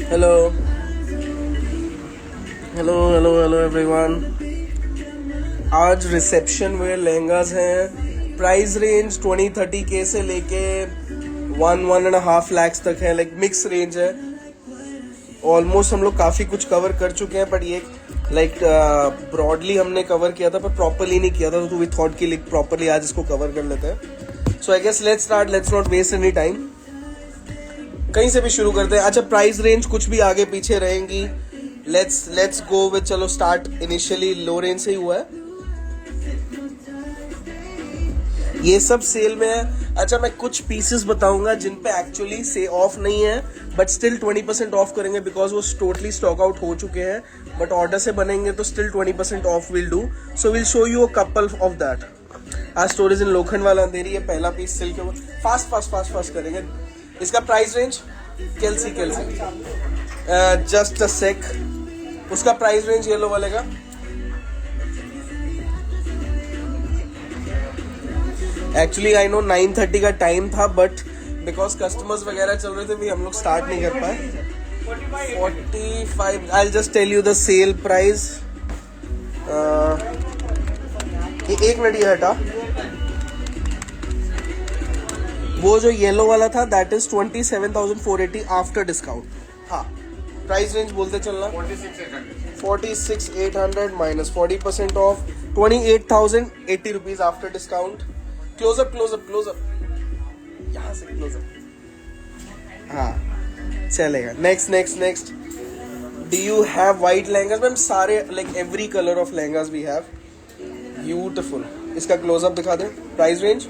Hello hello hello hello everyone. आज reception where lehengas हैं। Price range 20-30K से लेके 1-1.5 lakhs तक है। लाइक मिक्स रेंज है। ऑलमोस्ट हम लोग काफ़ी कुछ कवर कर चुके हैं, बट ये लाइक ब्रॉडली हमने कवर किया था पर प्रॉपरली नहीं किया था, तो वी थॉट कि लाइक प्रॉपरली आज इसको कवर कर लेते हैं। So I guess let's start, let's not waste any time. कहीं से भी शुरू करते हैं। अच्छा, प्राइस रेंज कुछ भी आगे पीछे रहेंगी। लेट्स गो विद, चलो स्टार्ट इनिशियली लो रेंज से ही हुआ है। ये सब सेल में है। अच्छा, मैं कुछ पीसेस बताऊंगा जिन पे एक्चुअली से ऑफ नहीं है, बट स्टिल 20% ऑफ करेंगे बिकॉज वो टोटली स्टॉक आउट हो चुके हैं, बट ऑर्डर से बनेंगे तो still 20% of will do. So will show you a couple of that. आज स्टोरेज इन लोखंड वाला अंधेरी है। पहला पीस सिल्क के फास्ट करेंगे। इसका प्राइस रेंज केल्सी जस्ट अ सेक। उसका प्राइस रेंज येलो वाले का एक्चुअली आई नो 9:30 का टाइम था, बट बिकॉज कस्टमर्स वगैरह चल रहे थे भी हम लोग स्टार्ट नहीं कर पाए। 45। I just tell you the sale price. एक मिनट, ये हटा। वो जो येलो वाला था दैट इज 27,480 आफ्टर डिस्काउंट। हाँ, प्राइस रेंज बोलते चलना। 46,800 minus 40% off 28,080 rupees after discount. Closeup यहाँ से क्लोजअप। हाँ, चलेगा। Next do you have white lehengas? Ma'am सारे, like every colour of lehengas we have. Beautiful. इसका क्लोजअप दिखा दें। Price range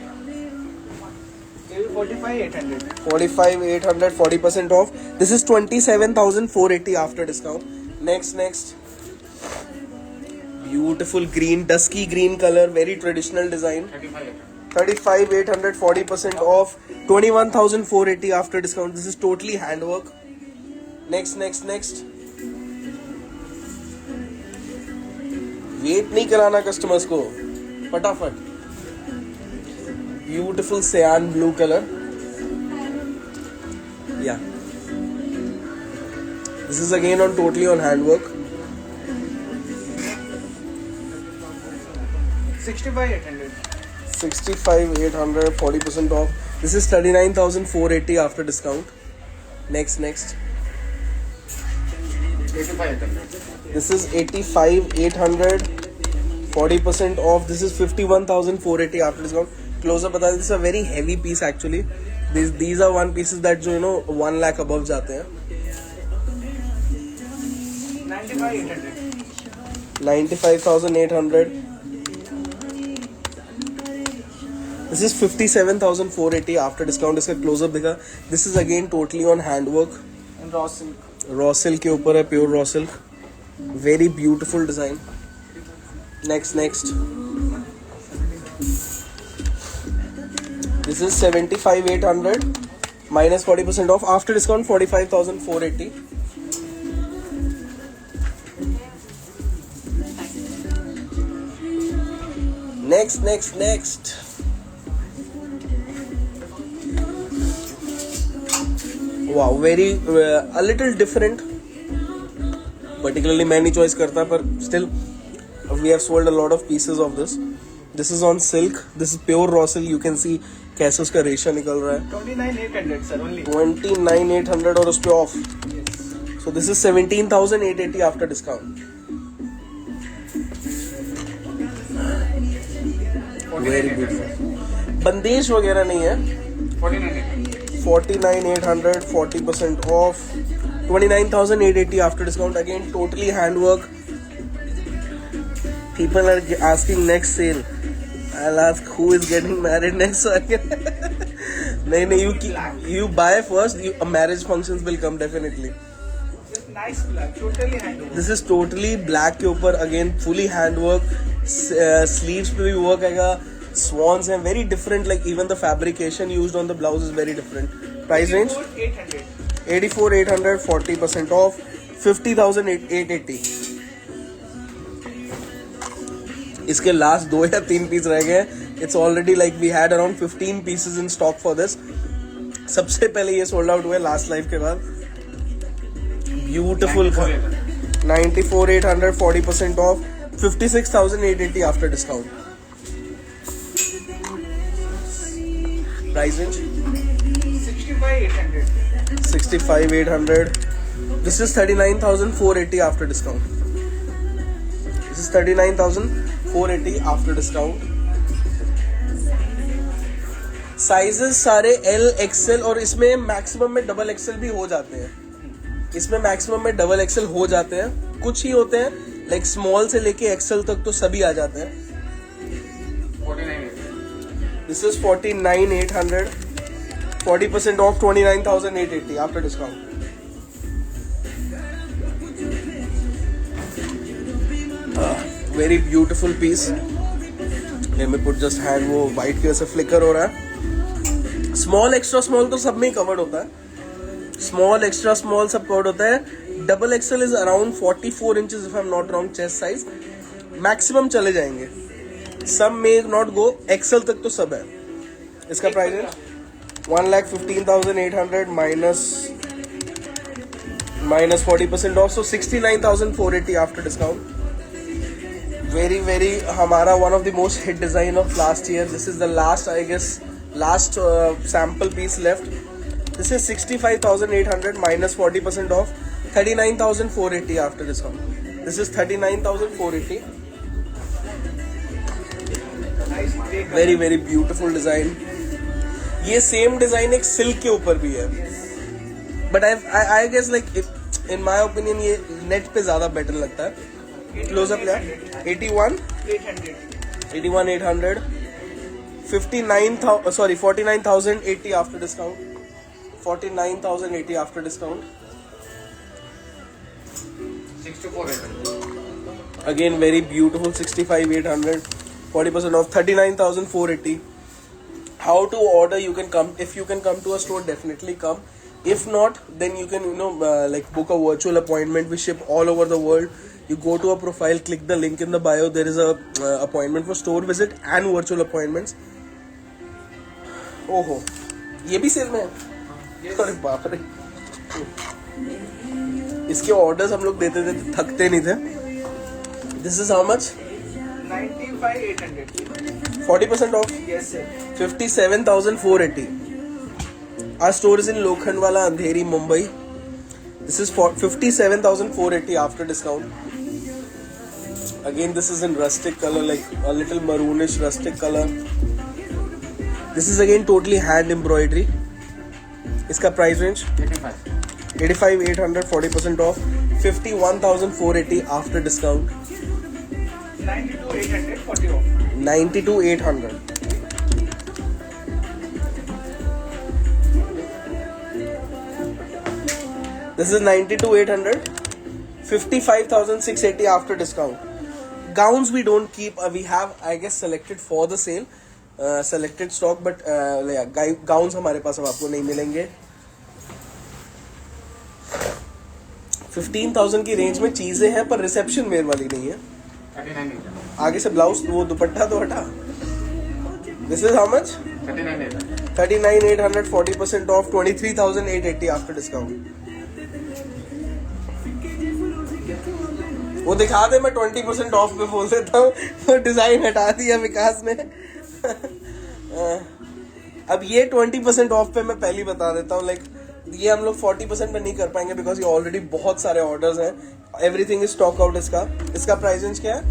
45,800 40% off. This is 27,480 after discount. Next beautiful green, dusky green colour, very traditional design. 35,800 40% off 21,480 after discount. This is totally handwork. Next wait नहीं कराना customers को, फटाफट। Beautiful cyan blue colour. या this is again on totally on handwork. 65,800 40% off. This is 39,480 after discount. Next 85,800. This is 85,800 40% off. This is 51,480 after discount. Close up बता दें, this is a very heavy piece actually. These are one pieces that जो 1 lakh above जाते हैं। 95,800. This is 57,480 after discount. इसका closeup दिखा। This is again totally on handwork. Raw silk के ऊपर है, pure raw silk. Very beautiful design. Next this is 75,800 minus 40% of after discount 45,480। Next wow, very a little different. Particularly मैं नहीं choice करता, पर still we have sold a lot of pieces of this. This is on silk. This is pure raw silk. You can see कैसे उसका रेशा निकल रहा है। 29,800 sir only. 29,800 और उस पे of. So this is 17,880 after discount. Very beautiful. बंदेश वगैरह नहीं है। 49,800 40% off 29,880 after discount. Again totally handwork. People are asking next sale. I'll ask who is getting married next one. नहीं, you buy first, a marriage functions will come definitely. Nice black, totally handwork. This is totally black के ऊपर again fully handwork. Sleeves पे भी work आएगा। Swans and very different, like even the fabrication used on the blouse is very different. Price range 84,800 40% off 50,880. इसके last 2 या 3 piece रह गए। It's already like we had around 15 pieces in stock for this. सबसे पहले ये sold out हुए last life के बाद. Beautiful 94,800 40% of 56,880 after discount. Price range 65,800. 65,800. This is 39,480 after discount. This is 39,480 after discount. Sizes सारे L, XL और इसमें maximum में डबल XL भी हो जाते हैं. इसमें मैक्सिमम में डबल XL हो जाते हैं. कुछ ही होते हैं लाइक स्मॉल से लेके XL तक तो सभी आ जाते हैं. 49,800. This is 49,800. 40% off 29,880 after discount. Very beautiful piece. Let me put just hand. वो white कलर से flicker हो रहा है. Small, extra small तो सब में ही covered होता है. Small, extra small सब covered होता है. Double XL is around 44 inches if I'm not wrong chest size. Maximum चले जाएंगे. Some may not go. XL तक तो सब है. इसका प्राइस है 1,15,800 minus 40% off, so 69,480 after discount. Very हमारा one of the most hit design of last year. This is the last, I guess, sample piece left. This is 65,800 minus 40% off 39,480 after discount. This is 39,480. Nice grey color. Very beautiful design. ये same design एक silk के ऊपर भी है. But I guess like in my opinion ये net पे ज्यादा better लगता है. क्लोजअप ले 81,800 49,080 after discount. 49,080 after discount. 64,800. Again very beautiful 65,800 40% off 39,480. How to order? You can come. If you can come to a store, definitely come. If not, then you can like book a virtual appointment. We ship all over the world. You go to a profile, click the link in the bio. There is a appointment for store visit and virtual appointments. ओहो, ये भी cell में है? अरे बाप रे. इसके orders हम लोग देते थकते नहीं थे. This is how much? 95,800. 40% off. Yes, sir. 57,480. Our store is in Lokhandwala, Andheri, Mumbai. This is for 57,480 after discount. Again, this is in rustic color, like a little maroonish rustic color. This is again totally hand embroidery. इसका price range 85,800 40% off 51,480 after discount. 92,800 40 off. 92,800. This is 92,800 55,680 after discount. Gowns we don't keep. We have, I guess, selected for the sale. Selected stock, but gowns हमारे पास अब आपको नहीं मिलेंगे. 15,000 की range में चीजें हैं पर रिसेप्शन वेयर वाली नहीं है. 39,800. आगे से ब्लाउज वो दुपट्टा तो हटा. This is how much? 39,800. 39,800 40% off 23,880 after discount. वो दिखा दे, मैं 20% ऑफ पे बोल देता हूँ. वो डिजाइन हटा दिया विकास ने. अब ये 20% ऑफ पे मैं पहले बता देता हूँ. लाइक ये हम लोग 40% पे नहीं कर पाएंगे बिकॉज ये ऑलरेडी बहुत सारे ऑर्डर्स हैं. Everything is stock out. इसका प्राइस रेंज क्या है?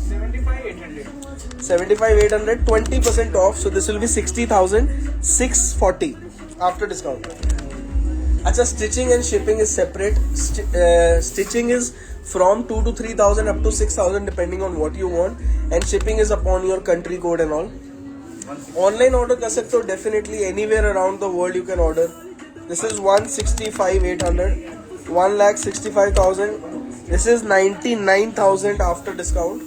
75,800. 75,800 20% off, so this will be 60,640 after discount. अच्छा, stitching and shipping is separate. Stitching is from 2 to 3,000 up to 6,000 depending on what you want, and shipping is upon your country code and all. Online order कर सकते हो definitely anywhere around the world you can order. This is 165,800 1,65,000. This is 99,000 after discount.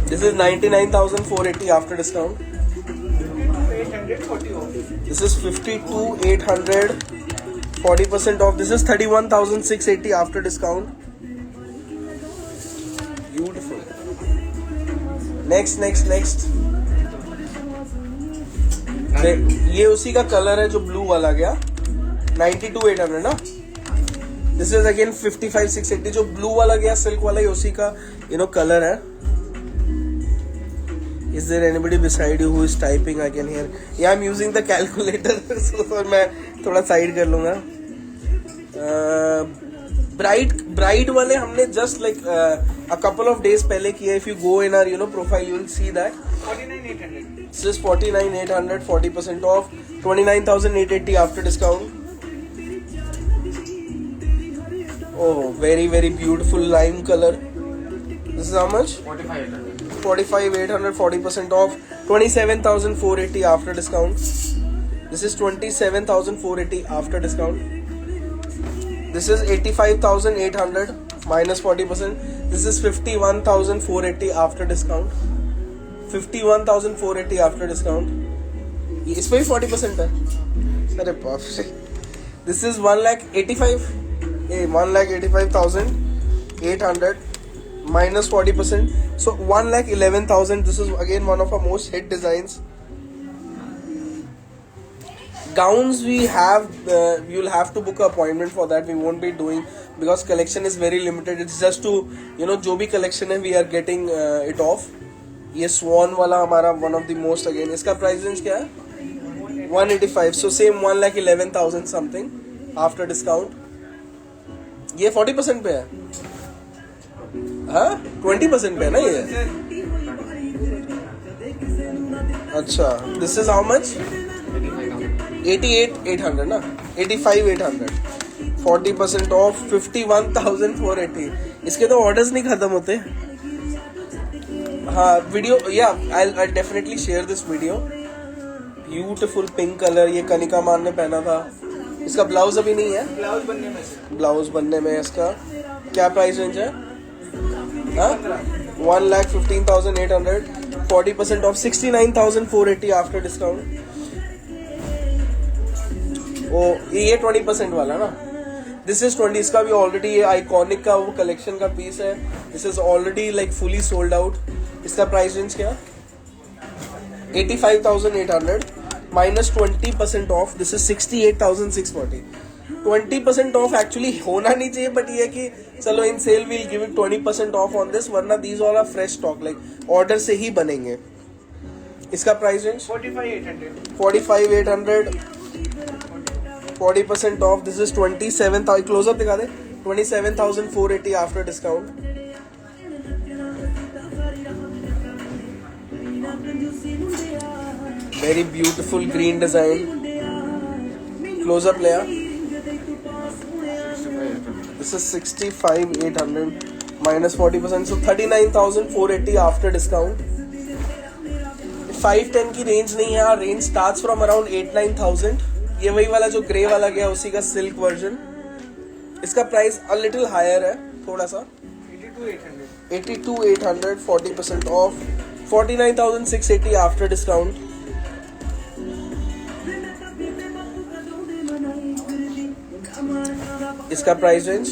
This is 99,480 after discount. 840 off. This is 52,800 40% off. This is 31,680 after discount. Beautiful. Next. ये उसी का colour है जो blue वाला गया 92,800 ना. This is again 55,680. जो blue वाला गया सिल्क वाला ही उसी का कलर है. Is there anybody beside you who is typing? I can hear. Yeah, I'm using the calculator. So मैं थोड़ा साइड कर लूँगा. ब्राइट वाले हमने just like a couple of days पहले किया. If you go in our profile, you will see that. 49,800. This is 49,800, 40% off. 29,880 after discount. Oh, very very beautiful lime color. This is how much? 45,800. 45,800, 40% off. 27,480 after discount. This is 27,480 after discount. This is 85,800 minus 40%. This is 51,480 after discount. 51,480 after discount. इस पे भी 40% है. अरे बाप रे. This is 1,85,800 minus 40%. So 1,11,000. This is again one of our most hit designs. Gowns we have, you'll have to book an appointment for that. We won't be doing because collection is very limited. It's just to जो भी collection है we are getting it off. ये Swan वाला हमारा one of the most again. इसका price range क्या है? 185. So same 1,11,000 something after discount. ये 40% पे है. हाँ 20% पे है ना ये. अच्छा. This is how much? 88,800 ना. 85,800. 40% off. 51,480. इसके तो orders नहीं खत्म होते. हाँ video I'll definitely share this video. Beautiful pink color. ये कनिका मान ने पहना था. इसका ब्लाउज अभी नहीं है. ब्लाउज बनने में इसका क्या प्राइस रेंज है? 1,15,800. 40% off. 69,480 after discount. ओ ये 20% वाला ना. This is 20. इसका भी ऑलरेडी ये आइकॉनिक का वो कलेक्शन का पीस है. This is already like fully sold out. इसका प्राइस रेंज क्या? 85,800 minus 20% off. This is 68,640. 20% off actually होना नहीं चाहिए, बट ये कि चलो इन cell we'll give it 20% off on this, वरना these all are fresh stock, like order से ही बनेंगे. इसका price range 45,800. 40% off. This is 27,000. Close up दिखा दे. 27,480 after discount. Very beautiful green design. Close up layer. This is 65,800 minus 40%. So 39,480 after discount. 510 की range नहीं है. Range starts from around 8-9,000. ये वही वाला जो ग्रे वाला गया उसी का सिल्क वर्जन. इसका प्राइस अ लिटिल हायर है थोड़ा सा. 82,800. 40% off. 49,680 after discount. इसका price range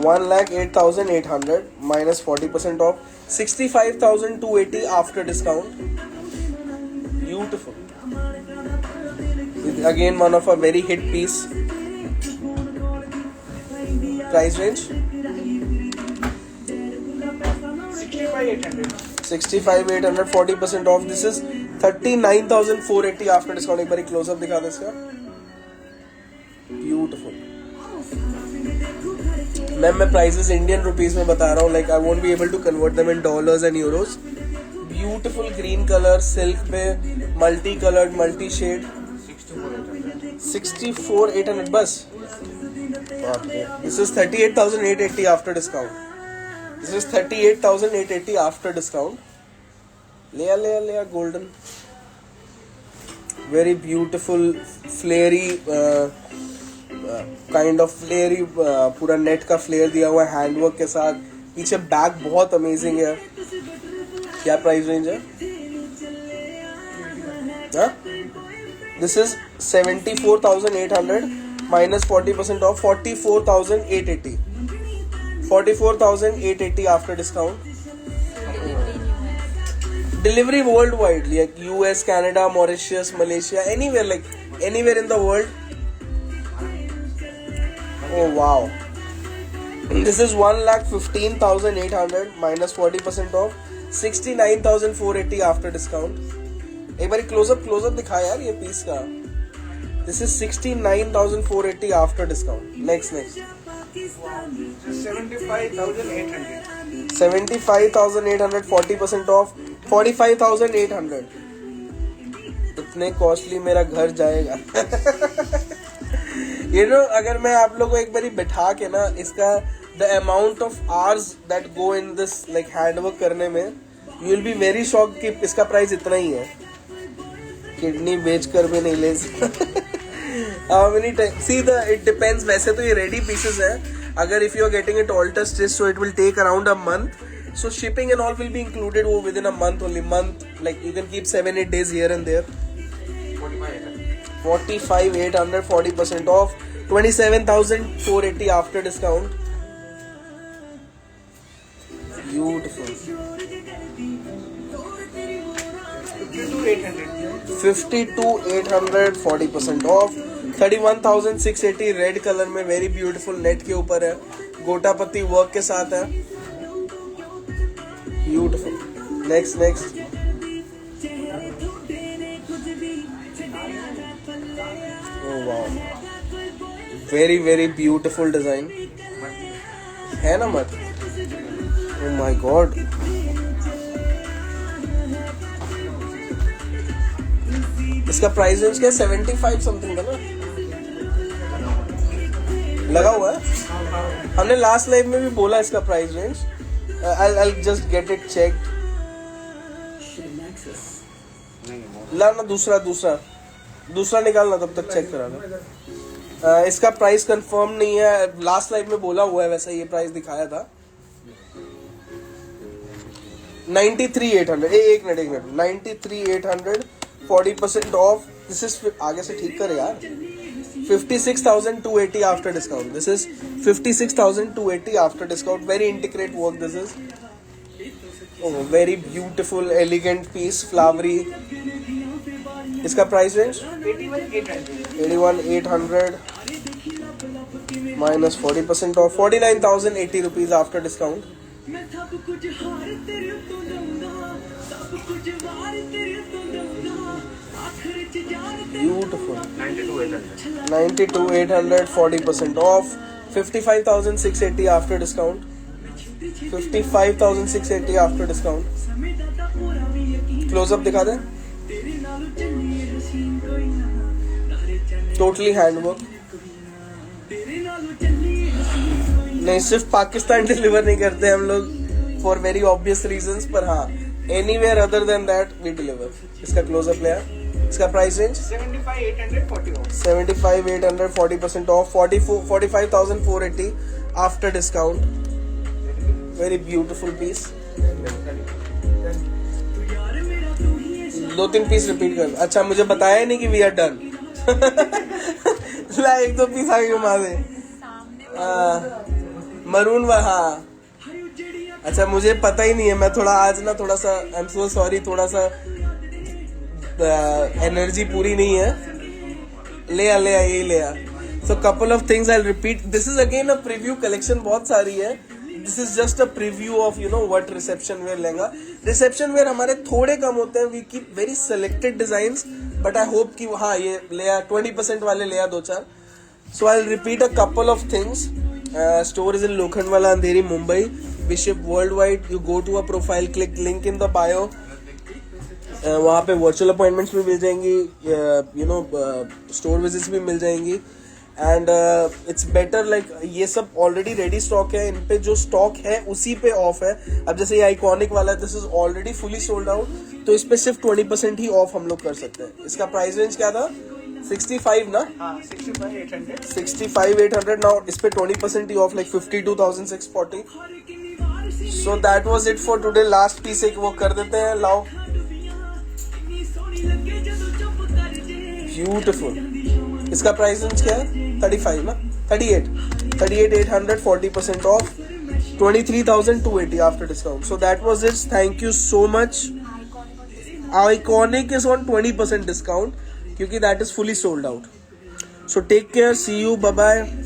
1,08,800 minus 40% off. 65,280 after discount. Beautiful. Again one of a very hit piece. Price range 65,800. 40% off. This is 39,480 after discount. एक बार क्लोज अप दिखा दे इसका. Beautiful. मैं prices Indian rupees में बता रहा हूँ. Like I won't be able to convert them in dollars and euros. Beautiful green colour silk पे multi coloured multi shade. 64,800 बस. This is 38,880 after discount. This is 38,880 after discount. Leia golden. Very beautiful flary kind of flary पूरा net का flare दिया हुआ है handwork के साथ. पीछे बैग बहुत अमेजिंग है. क्या प्राइस रेंज है? This is 74,800 minus 40% off. 44,880. 44,880 after discount. Delivery worldwide, like US, Canada, Mauritius, Malaysia, anywhere, like anywhere in the world. Oh wow. This is 1,15,800 minus 40% off, 69,480 after discount. एक बारी close up दिखा यार ये piece का. This is 69,480 after discount. Next. 75,800. 75,800, 40% off, 45,800. इतने costly मेरा घर जाएगा. You know, अगर मैं आप लोगों को एक बारी बैठा के ना इसका the amount of hours that go in this like handwork करने में, you will be very shocked कि इसका प्राइस इतना ही है. किडनी बेच कर भी नहीं ले सकता. How many times? See it depends. वैसे तो ये ready pieces है. अगर if you are getting it alter stitch, so it will take around a month. So shipping and all will be included within a month only. Like you can keep 7-8 days here and there. 45,800, 40% off, 27,480 after discount. Beautiful. 52,800, 40% off. 31,680 red colour में, very beautiful net के ऊपर है, gota patti work के साथ है. Beautiful. Next. Oh wow. Very beautiful design. है ना मत? Oh my god. इसका प्राइस रेंज क्या है? 75 समथिंग का ना लगा हुआ है. हमने लास्ट लाइव में भी बोला इसका price range. I'll just get it checked. ला ना दूसरा निकालना, तब तक चेक कराना. इसका प्राइस कंफर्म नहीं है. लास्ट लाइव में बोला हुआ है, वैसा ये प्राइस दिखाया था. 93,800. एक मिनट. 93,800, 40% ऑफ. दिस इज आगे से ठीक करे यार. 56,280 after discount. This is 56,280 after discount. Very intricate work this is. Oh, very beautiful, elegant piece, flowery. इसका price range 81,800 minus 40% off, 49,080 rupees after discount. Beautiful. 92,800, 40% off, 55,680 after discount. 55,680 after discount. Close up दिखा दे. Totally handwork. नहीं, सिर्फ Pakistan deliver नहीं करते हम लोग for very obvious reasons, पर हाँ anywhere other than that we deliver. इसका close up ले. इसका price range 75,800, 40% off, 45,480 after discount. Very beautiful piece. 2-3 piece repeat कर. अच्छा, मुझे बताया नहीं कि वी आर डन. ला 1-2 पीस आगे घुमा दे. मरून हाँ. अच्छा, मुझे पता ही नहीं है. मैं थोड़ा आज ना थोड़ा सा आई एम सो सॉरी, थोड़ा सा एनर्जी पूरी नहीं है. ले आ. So couple of things I'll repeat. This is again a preview collection. बहुत सारी है. This is just a preview of what reception wear लेंगा. Reception wear हमारे थोड़े कम होते हैं. We keep very selected designs, but I hope कि हाँ ये ले आ 20% वाले ले आ 2-4. So I'll repeat a couple of things. Store is in Lokhandwala, Andheri, Mumbai. We ship worldwide. You go to a profile, click link in the bio. वहाँ पे virtual appointments भी मिल जाएंगी, स्टोर विजिट्स भी मिल जाएंगी. एंड इट्स बेटर लाइक ये सब already ready stock है. इन पे जो स्टॉक है उसी पे ऑफ है. अब जैसे ये आइकॉनिक वाला है, this is already fully sold out, तो इस पे सिर्फ 20% ही ऑफ हम लोग कर सकते हैं. इसका प्राइस रेंज क्या था? 65 ना? 65,800. नाउ इस पे 20% ही off, like 52,640. So that was it for today. Last piece एक वो कर देते हैं. लाओ. ब्यूटीफुल. इसका प्राइस रेंज क्या है? 35 ना? 38,800, 40% of, 23,280 after discount. So that was it. Thank you so much. Iconic is on 20% discount क्योंकि that is fully sold out. So take care, see you, bye bye.